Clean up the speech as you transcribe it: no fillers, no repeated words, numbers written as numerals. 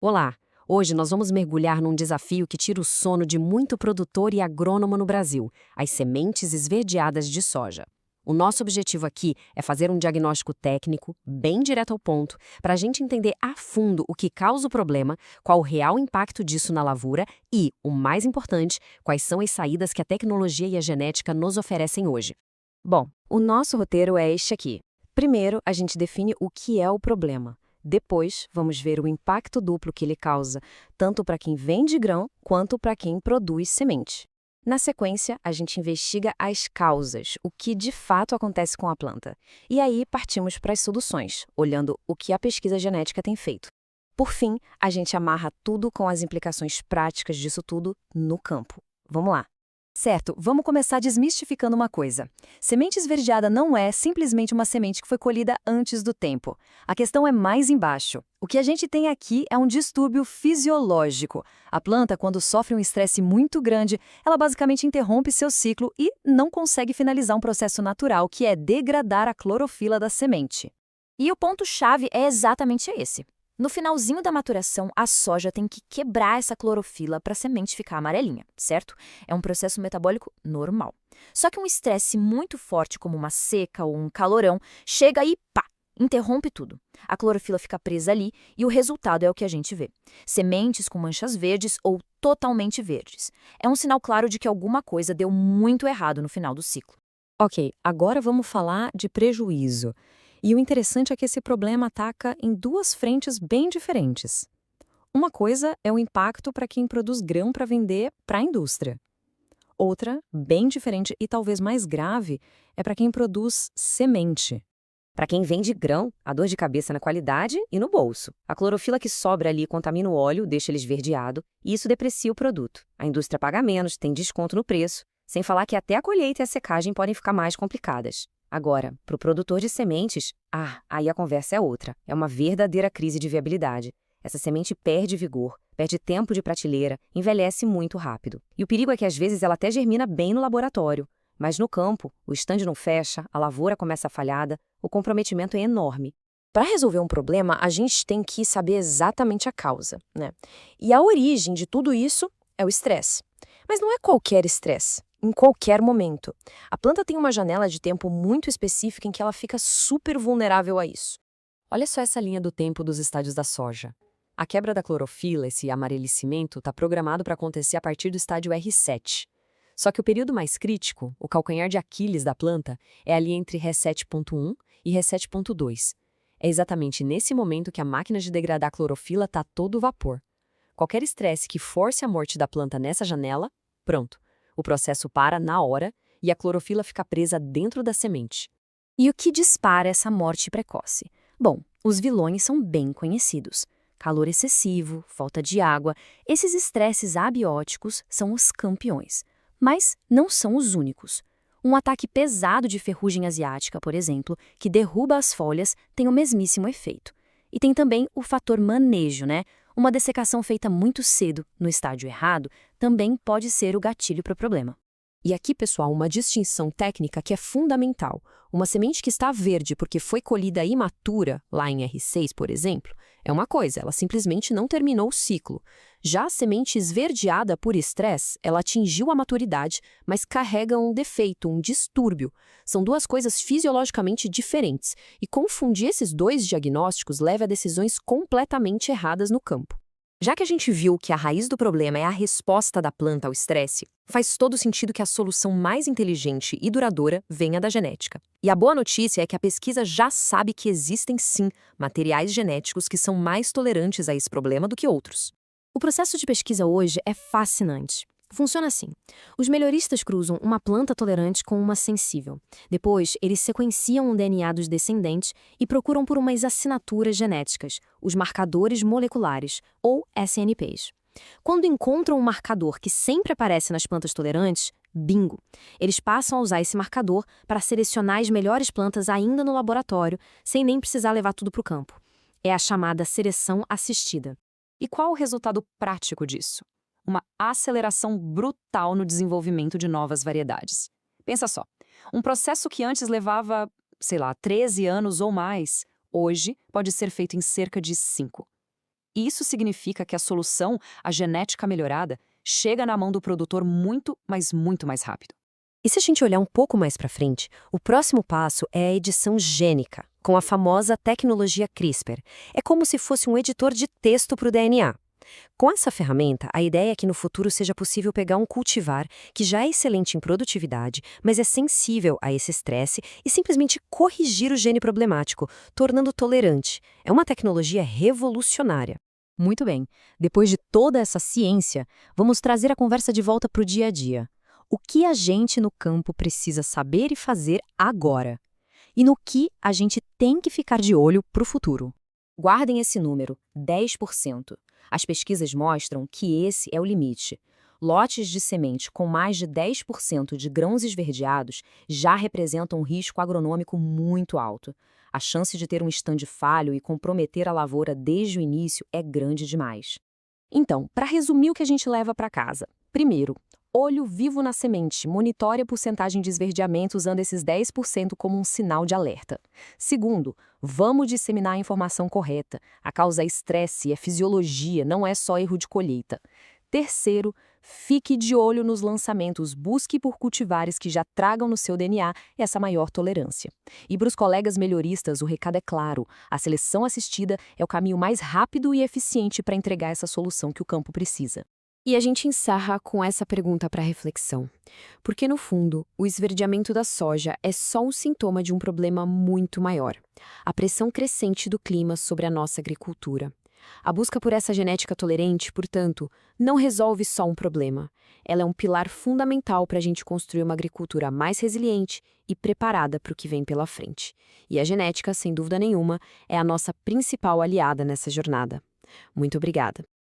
Olá! Hoje nós vamos mergulhar num desafio que tira o sono de muito produtor e agrônomo no Brasil: as sementes esverdeadas de soja. O nosso objetivo aqui é fazer um diagnóstico técnico, bem direto ao ponto, para a gente entender a fundo o que causa o problema, qual o real impacto disso na lavoura e, o mais importante, quais são as saídas que a tecnologia e a genética nos oferecem hoje. Bom, o nosso roteiro é este aqui. Primeiro, a gente define o que é o problema. Depois, vamos ver o impacto duplo que ele causa, tanto para quem vende grão quanto para quem produz semente. Na sequência, a gente investiga as causas, o que de fato acontece com a planta. E aí partimos para as soluções, olhando o que a pesquisa genética tem feito. Por fim, a gente amarra tudo com as implicações práticas disso tudo no campo. Vamos lá! Certo, vamos começar desmistificando uma coisa. Semente esverdeada não é simplesmente uma semente que foi colhida antes do tempo. A questão é mais embaixo. O que a gente tem aqui é um distúrbio fisiológico. A planta, quando sofre um estresse muito grande, ela basicamente interrompe seu ciclo e não consegue finalizar um processo natural, que é degradar a clorofila da semente. E o ponto-chave é exatamente esse. No finalzinho da maturação, a soja tem que quebrar essa clorofila para a semente ficar amarelinha, certo? É um processo metabólico normal. Só que um estresse muito forte, como uma seca ou um calorão, chega e pá, interrompe tudo. A clorofila fica presa ali e o resultado é o que a gente vê: sementes com manchas verdes ou totalmente verdes. É um sinal claro de que alguma coisa deu muito errado no final do ciclo. Ok, agora vamos falar de prejuízo. E o interessante é que esse problema ataca em duas frentes bem diferentes. Uma coisa é o impacto para quem produz grão para vender para a indústria. Outra, bem diferente e talvez mais grave, é para quem produz semente. Para quem vende grão, a dor de cabeça na qualidade e no bolso. A clorofila que sobra ali contamina o óleo, deixa ele esverdeado, e isso deprecia o produto. A indústria paga menos, tem desconto no preço, sem falar que até a colheita e a secagem podem ficar mais complicadas. Agora, para o produtor de sementes, aí a conversa é outra. É uma verdadeira crise de viabilidade. Essa semente perde vigor, perde tempo de prateleira, envelhece muito rápido. E o perigo é que às vezes ela até germina bem no laboratório, mas no campo, o estande não fecha, a lavoura começa falhada, o comprometimento é enorme. Para resolver um problema, a gente tem que saber exatamente a causa, né? E a origem de tudo isso é o estresse. Mas não é qualquer estresse, em qualquer momento. A planta tem uma janela de tempo muito específica em que ela fica super vulnerável a isso. Olha só essa linha do tempo dos estádios da soja. A quebra da clorofila, esse amarelecimento, está programado para acontecer a partir do estádio R7. Só que o período mais crítico, o calcanhar de Aquiles da planta, é ali entre R7.1 e R7.2. É exatamente nesse momento que a máquina de degradar a clorofila está todo vapor. Qualquer estresse que force a morte da planta nessa janela, pronto. O processo para na hora e a clorofila fica presa dentro da semente. E o que dispara essa morte precoce? Bom, os vilões são bem conhecidos. Calor excessivo, falta de água, esses estresses abióticos são os campeões. Mas não são os únicos. Um ataque pesado de ferrugem asiática, por exemplo, que derruba as folhas, tem o mesmíssimo efeito. E tem também o fator manejo, né? Uma dessecação feita muito cedo, no estágio errado, também pode ser o gatilho para o problema. E aqui, pessoal, uma distinção técnica que é fundamental. Uma semente que está verde porque foi colhida imatura, lá em R6, por exemplo, é uma coisa, ela simplesmente não terminou o ciclo. Já a semente esverdeada por estresse, ela atingiu a maturidade, mas carrega um defeito, um distúrbio. São duas coisas fisiologicamente diferentes, e confundir esses dois diagnósticos leva a decisões completamente erradas no campo. Já que a gente viu que a raiz do problema é a resposta da planta ao estresse, faz todo sentido que a solução mais inteligente e duradoura venha da genética. E a boa notícia é que a pesquisa já sabe que existem sim materiais genéticos que são mais tolerantes a esse problema do que outros. O processo de pesquisa hoje é fascinante. Funciona assim: os melhoristas cruzam uma planta tolerante com uma sensível. Depois, eles sequenciam o DNA dos descendentes e procuram por umas assinaturas genéticas, os marcadores moleculares, ou SNPs. Quando encontram um marcador que sempre aparece nas plantas tolerantes, bingo! Eles passam a usar esse marcador para selecionar as melhores plantas ainda no laboratório, sem nem precisar levar tudo para o campo. É a chamada seleção assistida. E qual o resultado prático disso? Uma aceleração brutal no desenvolvimento de novas variedades. Pensa só, um processo que antes levava, 13 anos ou mais, hoje pode ser feito em cerca de 5. Isso significa que a solução, a genética melhorada, chega na mão do produtor muito, mas muito mais rápido. E se a gente olhar um pouco mais para frente, o próximo passo é a edição gênica, com a famosa tecnologia CRISPR. É como se fosse um editor de texto para o DNA. Com essa ferramenta, a ideia é que no futuro seja possível pegar um cultivar que já é excelente em produtividade, mas é sensível a esse estresse e simplesmente corrigir o gene problemático, tornando tolerante. É uma tecnologia revolucionária. Muito bem. Depois de toda essa ciência, vamos trazer a conversa de volta para o dia a dia. O que a gente no campo precisa saber e fazer agora? E no que a gente tem que ficar de olho para o futuro? Guardem esse número, 10%. As pesquisas mostram que esse é o limite. Lotes de semente com mais de 10% de grãos esverdeados já representam um risco agronômico muito alto. A chance de ter um estande falho e comprometer a lavoura desde o início é grande demais. Então, para resumir o que a gente leva para casa. Primeiro, olho vivo na semente, monitore a porcentagem de esverdeamento usando esses 10% como um sinal de alerta. Segundo, vamos disseminar a informação correta. A causa é estresse, é fisiologia, não é só erro de colheita. Terceiro, fique de olho nos lançamentos, busque por cultivares que já tragam no seu DNA essa maior tolerância. E para os colegas melhoristas, o recado é claro, a seleção assistida é o caminho mais rápido e eficiente para entregar essa solução que o campo precisa. E a gente encerra com essa pergunta para reflexão. Porque, no fundo, o esverdeamento da soja é só um sintoma de um problema muito maior: a pressão crescente do clima sobre a nossa agricultura. A busca por essa genética tolerante, portanto, não resolve só um problema. Ela é um pilar fundamental para a gente construir uma agricultura mais resiliente e preparada para o que vem pela frente. E a genética, sem dúvida nenhuma, é a nossa principal aliada nessa jornada. Muito obrigada.